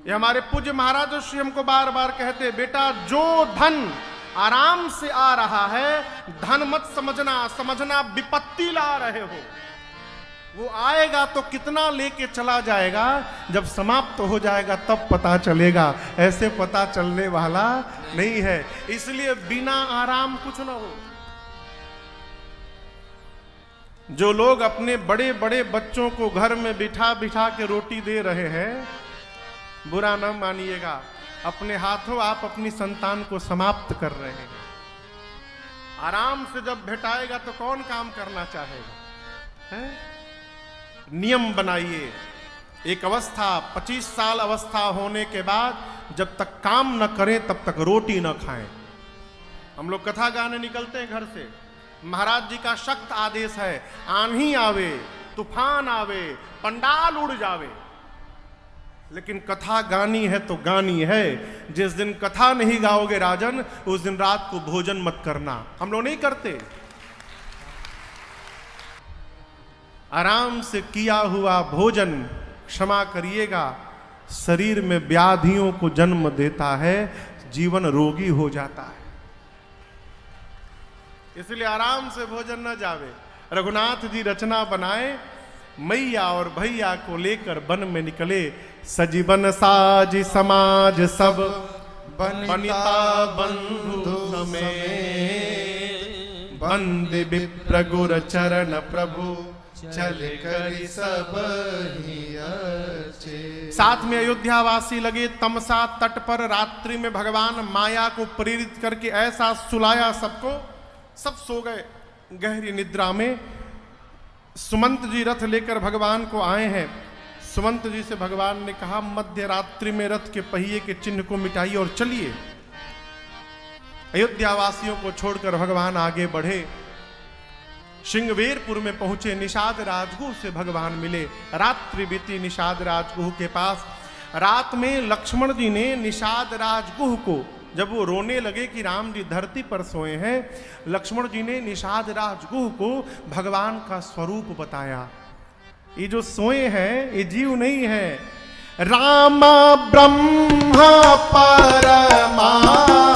ये हमारे पूज्य महाराज श्री हमको बार बार कहते, बेटा जो धन आराम से आ रहा है, धन मत समझना, समझना विपत्ति ला रहे हो। वो आएगा तो कितना लेके चला जाएगा, जब समाप्त हो जाएगा तब पता चलेगा, ऐसे पता चलने वाला नहीं है। इसलिए बिना आराम कुछ ना हो। जो लोग अपने बड़े बड़े बच्चों को घर में बिठा बिठा के रोटी दे रहे हैं, बुरा न मानिएगा, अपने हाथों आप अपनी संतान को समाप्त कर रहे हैं। आराम से जब भेटाएगा तो कौन काम करना चाहेगा, है? नियम बनाइए। एक अवस्था 25 साल अवस्था होने के बाद जब तक काम न करें तब तक रोटी न खाएं। हम लोग कथा गाने निकलते हैं घर से, महाराज जी का सख्त आदेश है, आंधी आवे, तूफान आवे, पंडाल उड़ जावे, लेकिन कथा गानी है तो गानी है। जिस दिन कथा नहीं गाओगे राजन, उस दिन रात को भोजन मत करना। हम लोग नहीं करते। आराम से किया हुआ भोजन, क्षमा करिएगा, शरीर में व्याधियों को जन्म देता है, जीवन रोगी हो जाता है। इसलिए आराम से भोजन न जावे। रघुनाथ जी रचना बनाए, मैया और भैया को लेकर वन में निकले। सजीवन साज समाज सब बनिता बंधु समेत, बंदे विप्र गुर चरण प्रभु चल करि सब ही अर्चे। साथ में अयोध्यावासी लगे तमसा तट पर। रात्रि में भगवान माया को प्रेरित करके ऐसा सुलाया सबको, सब सो गए गहरी निद्रा में। सुमंत जी रथ लेकर भगवान को आए हैं। सुमंत जी से भगवान ने कहा, मध्य रात्रि में रथ के पहिए के चिन्ह को मिटाइए और चलिए। अयोध्यावासियों को छोड़कर भगवान आगे बढ़े। सिंहवेरपुर में पहुंचे। निषाद राजगुह से भगवान मिले। रात्रि बीती निषाद राजगुह के पास। रात में लक्ष्मण जी ने निषाद राजगुह को, जब वो रोने लगे कि राम जी धरती पर सोए हैं, लक्ष्मण जी ने निषाद राजगुह को भगवान का स्वरूप बताया। ये जो सोए हैं ये जीव नहीं है। राम ब्रह्मा परमारथ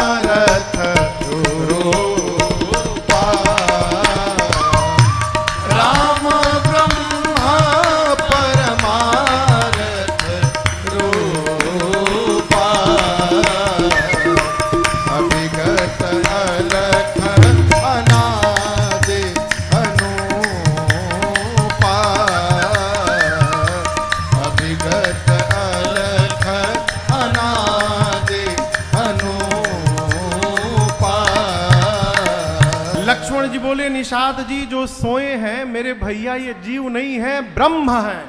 निषाद जी जो सोए हैं मेरे भैया, ये जीव नहीं है, ब्रह्म है।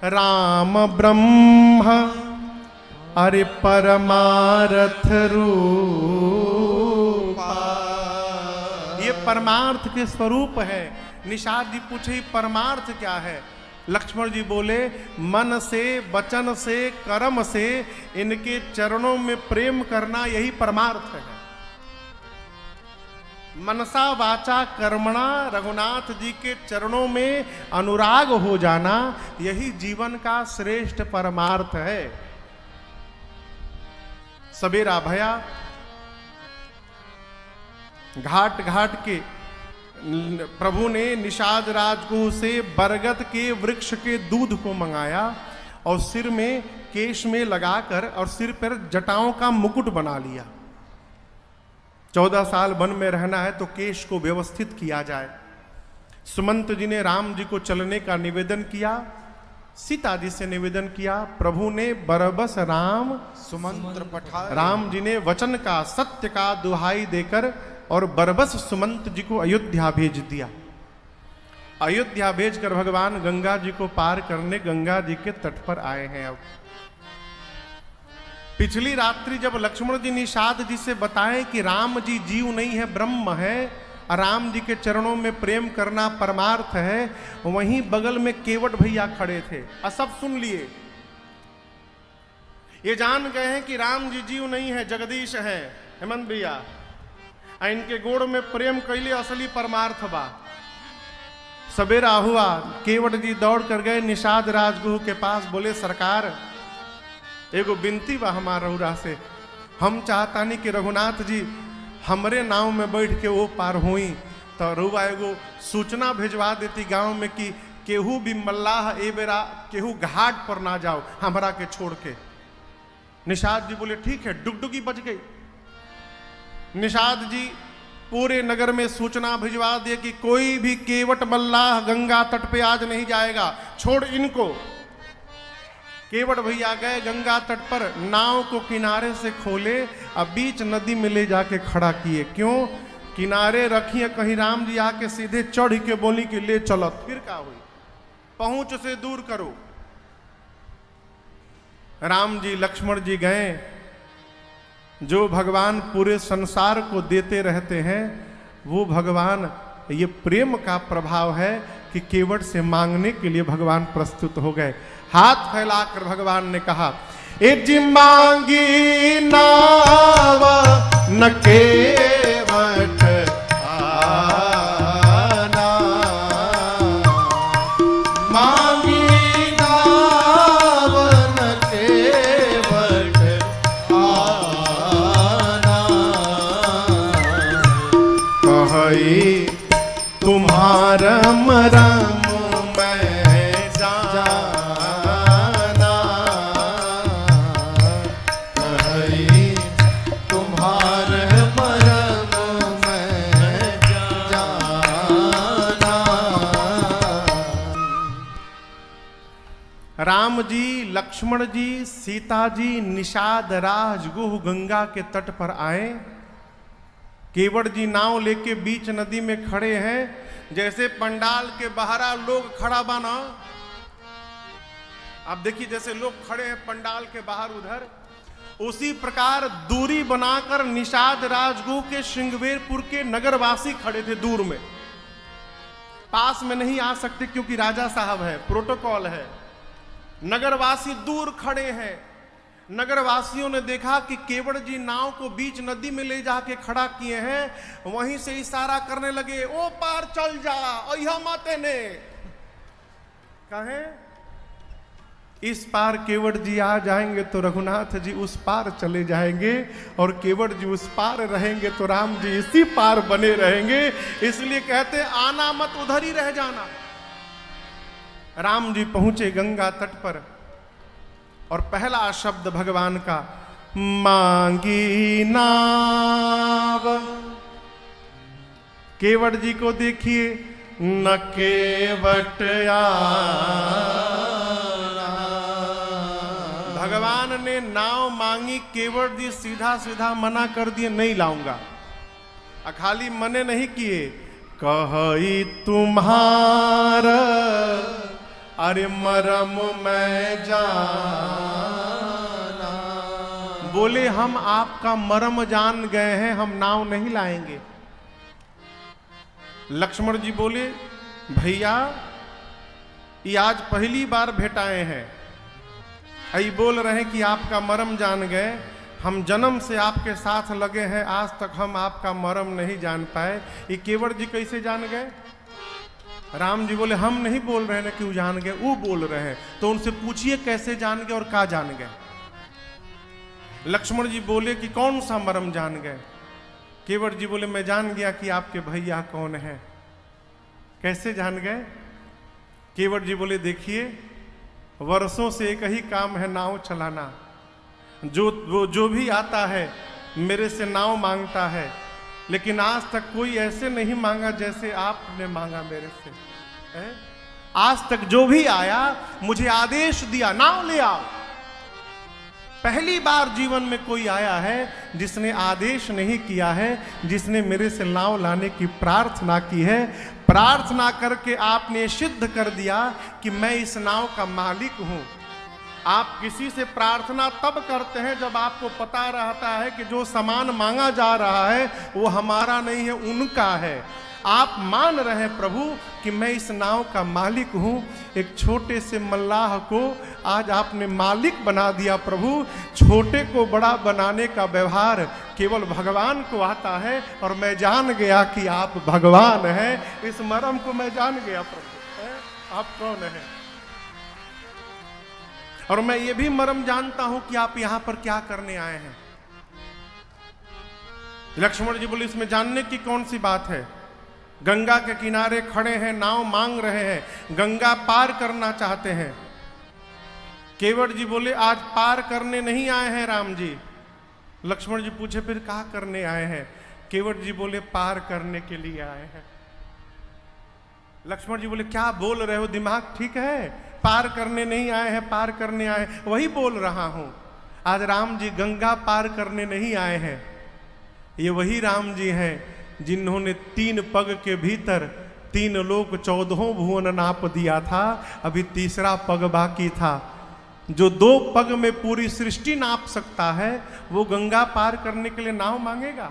राम ब्रह्म अरे परमार्थ रूपा, ये परमार्थ के स्वरूप है। निषाद जी पूछे परमार्थ क्या है? लक्ष्मण जी बोले, मन से, वचन से, कर्म से इनके चरणों में प्रेम करना, यही परमार्थ है। मनसा वाचा कर्मणा, रघुनाथ जी के चरणों में अनुराग हो जाना, यही जीवन का श्रेष्ठ परमार्थ है। सवेरा भया, घाट घाट के प्रभु ने निषाद राजगुह से बरगद के वृक्ष के दूध को मंगाया और सिर में केश में लगाकर और सिर पर जटाओं का मुकुट बना लिया। 14 साल वन में रहना है तो केश को व्यवस्थित किया जाए। सुमंत जी ने राम जी को चलने का निवेदन किया, सीता जी से निवेदन किया। प्रभु ने बरबस राम सुमंत्र पठाए। राम जी ने वचन का, सत्य का दुहाई देकर और बरबस सुमंत जी को अयोध्या भेज दिया। अयोध्या भेजकर भगवान गंगा जी को पार करने गंगा जी के तट पर आए हैं। अब पिछली रात्रि जब लक्ष्मण जी निषाद जी से बताएं कि राम जी जीव नहीं है, ब्रह्म है, राम जी के चरणों में प्रेम करना परमार्थ है, वहीं बगल में केवट भैया खड़े थे और सब सुन लिए। ये जान गए हैं कि राम जी जीव नहीं है, जगदीश है, हेमंत भैया, इनके गोड़ में प्रेम कैले असली परमार्थ बा। सवेरा हुआ, केवट जी दौड़ कर गए निषाद राजगुरु के पास, बोले सरकार एगो बिनती बा हमारा रउरा से, हम चाहतानी कि रघुनाथ जी हमरे नाव में बैठ के वो पार हुई, तो रउआ एगो सूचना भेजवा देती गांव में कि केहू भी मल्लाह ए बेरा केहू घाट पर ना जाओ हमरा के छोड़ के। निषाद जी बोले ठीक है, डुगडुगी बज गई। निषाद जी पूरे नगर में सूचना भिजवा दिए कि कोई भी केवट मल्लाह गंगा तट पे आज नहीं जाएगा, छोड़ इनको। केवट भैया गए गंगा तट पर, नाव को किनारे से खोले, अब बीच नदी में ले जाके खड़ा किए। क्यों? किनारे रखिए, कहीं राम जी आके सीधे चढ़ के बोली कि ले चलत, फिर क्या हुई, पहुंच से दूर करो। राम जी लक्ष्मण जी गए, जो भगवान पूरे संसार को देते रहते हैं वो भगवान, ये प्रेम का प्रभाव है कि केवट से मांगने के लिए भगवान प्रस्तुत हो गए। हाथ फैलाकर भगवान ने कहा, ए जी मांगी नाव न केवट आना, मांगी नाव न केवट आना, कही तुम्हारा मरम राम जी, लक्ष्मण जी, सीता जी निषाद राजगुह गंगा के तट पर आए। केवट जी नाव लेके बीच नदी में खड़े हैं, जैसे पंडाल के बहरा लोग खड़ा बना। आप देखिए जैसे लोग खड़े हैं पंडाल के बाहर उधर, उसी प्रकार दूरी बनाकर निषाद राजगुह के श्रृंगवेरपुर के नगरवासी खड़े थे दूर में। पास में नहीं आ सकते क्योंकि राजा साहब है, प्रोटोकॉल है। नगरवासी दूर खड़े हैं। नगरवासियों ने देखा कि केवट जी नाव को बीच नदी में ले जाके खड़ा किए हैं, वहीं से इशारा करने लगे, ओ पार चल जा, अहिया माते ने कहे इस पार केवट जी आ जाएंगे तो रघुनाथ जी उस पार चले जाएंगे, और केवट जी उस पार रहेंगे तो राम जी इसी पार बने रहेंगे। इसलिए कहते आना मत, उधर ही रह जाना। राम जी पहुंचे गंगा तट पर, और पहला शब्द भगवान का, मांगी नाव। केवट जी को देखिए, न केवट आना। भगवान ने नाव मांगी, केवट जी सीधा सीधा मना कर दिए, नहीं लाऊंगा। खाली मने नहीं किए, कही तुम्हारा अरे मरम मैं जाना। बोले हम आपका मरम जान गए हैं, हम नाव नहीं लाएंगे। लक्ष्मण जी बोले, भैया ये आज पहली बार भेटाए हैं, आई बोल रहे हैं कि आपका मरम जान गए। हम जन्म से आपके साथ लगे हैं, आज तक हम आपका मरम नहीं जान पाए, ये केवट जी कैसे जान गए? राम जी बोले, हम नहीं बोल रहे हैं कि वो जान गए, वो बोल रहे हैं, तो उनसे पूछिए कैसे जान गए और क्या जान गए। लक्ष्मण जी बोले कि कौन सा मरम जान गए? केवट जी बोले, मैं जान गया कि आपके भैया कौन है। कैसे जान गए? केवट जी बोले, देखिए वर्षों से एक ही काम है, नाव चलाना। जो भी आता है मेरे से नाव मांगता है, लेकिन आज तक कोई ऐसे नहीं मांगा जैसे आपने मांगा मेरे से। आज तक जो भी आया मुझे आदेश दिया, नाव ले आओ। पहली बार जीवन में कोई आया है जिसने आदेश नहीं किया है, जिसने मेरे से नाव लाने की प्रार्थना की है। प्रार्थना करके आपने सिद्ध कर दिया कि मैं इस नाव का मालिक हूं। आप किसी से प्रार्थना तब करते हैं जब आपको पता रहता है कि जो सामान मांगा जा रहा है वो हमारा नहीं है, उनका है। आप मान रहे हैं प्रभु कि मैं इस नाव का मालिक हूं। एक छोटे से मल्लाह को आज आपने मालिक बना दिया प्रभु। छोटे को बड़ा बनाने का व्यवहार केवल भगवान को आता है, और मैं जान गया कि आप भगवान हैं। इस मर्म को मैं जान गया प्रभु, आप कौन हैं। और मैं ये भी मर्म जानता हूं कि आप यहां पर क्या करने आए हैं। लक्ष्मण जी बोले इसमें जानने की कौन सी बात है। गंगा के किनारे खड़े हैं, नाव मांग रहे हैं, गंगा पार करना चाहते हैं। केवट जी बोले आज पार करने नहीं आए हैं राम जी। लक्ष्मण जी पूछे फिर क्या करने आए हैं। केवट जी बोले पार करने के लिए आए हैं। लक्ष्मण जी बोले क्या बोल रहे हो, दिमाग ठीक है। पार करने नहीं आए हैं, पार करने आए। वही बोल रहा हूं, आज राम जी गंगा पार करने नहीं आए हैं। ये वही राम जी हैं जिन्होंने 3 पग के भीतर 3 लोक 14 भुवन नाप दिया था। अभी तीसरा पग बाकी था। जो 2 पग में पूरी सृष्टि नाप सकता है वो गंगा पार करने के लिए नाव मांगेगा।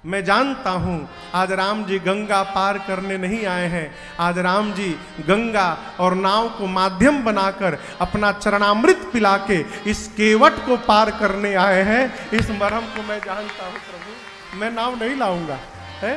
मैं जानता हूं आज राम जी गंगा पार करने नहीं आए हैं। आज राम जी गंगा और नाव को माध्यम बनाकर अपना चरणामृत पिला के इस केवट को पार करने आए हैं। इस मरहम को मैं जानता हूं प्रभु, मैं नाव नहीं लाऊंगा है।